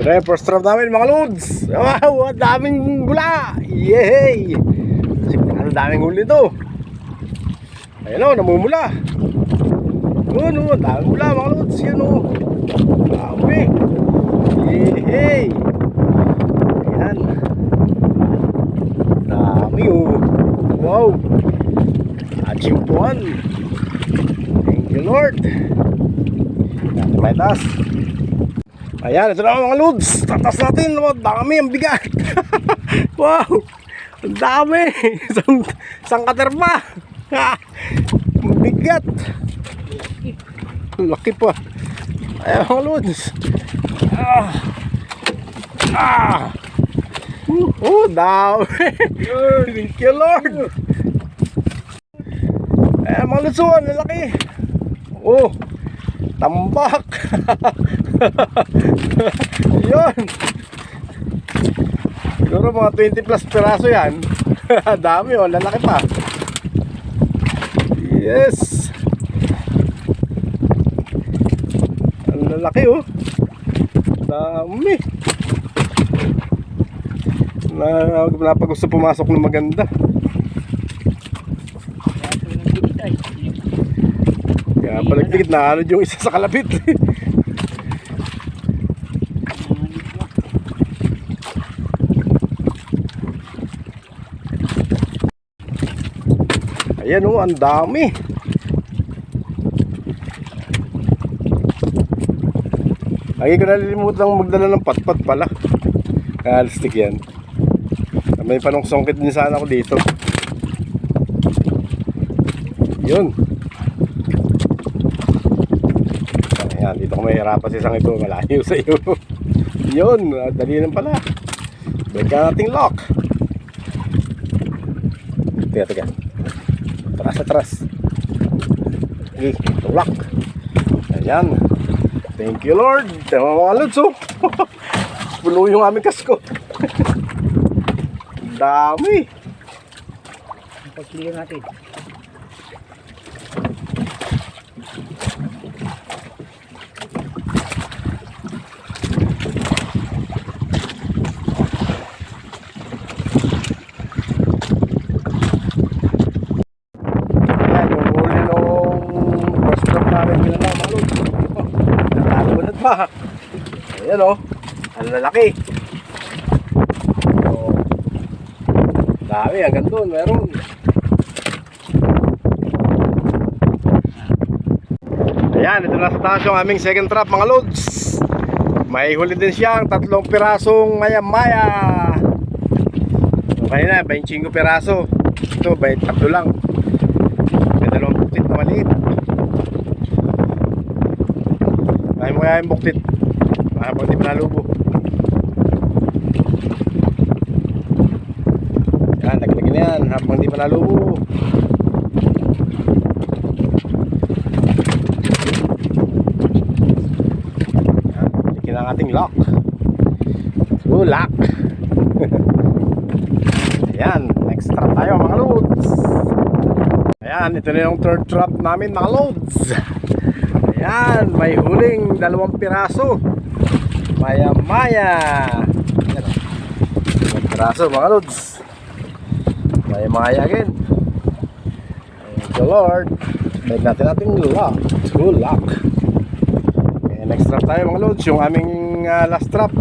Pre, first trap namin mga lods. Wow, ang daming bula. Yay! Ang daming huli to. Ayun o, namumula. Yun o, ang daming bula mga lods. Yun o, dami. Yay! Ayan. Dami o. Wow. Achimpuan. Thank you Lord. Natin may taas. Ayan, ito na mga lods. Tatas natin. Dami, ang bigat. Wow, ang dami. Isang katerpa. Ang bigat. Laki pa. Ayan mga lods. Oh, dami. Thank you Lord. Ayan mga lods, ang lalaki. Oh, tambak. Yun. Siguro mga 20 plus piraso yan. Dami oh, lalaki pa. Yes. Ang lalaki oh. Dami. Napag gusto pumasok ng maganda. Kaya palagpigit na ano yung isa sa kalapit. Ayan o, ang dami. Lagi ko nalilimutang magdala ng patpat pala. Realistic yan. May panungsongkit din sana ako dito. Yun. Ayan, dito ko may hirapan sa isang ito. Malayo sa iyo. Yun, dali lang pala. Balik ka nating lock. Tiga. Atras. Okay, tulak. Ayan. Thank you Lord. Tama mga lods oh. Puno yung aming kasko. Dami. Pag-clear natin. Ayan o, ang lalaki. So, dami, hanggang doon, meron. Ayan, ito na sa taas yung aming second trap mga lods. May huli din siyang 3 pirasong maya-maya. Okay na, 25 piraso. Ito, 3 lang. May 2 buktit na maliit. May mga yung buktit. Habang di panalubo. Yan, naglagay na yan. Habang di panalubo. Yan, likin ang ating lock. Lock. Ayan, next trap tayo mga loads. Ayan, ito na yung third trap namin mga loads. Ayan, may huling 2 piraso. Maya-maya. Ayan o, 2 piraso mga lods. Maya-maya again. Thank you Lord. Balik natin ating lock. Lock. Okay, next trap tayo mga lods. Yung aming last trap.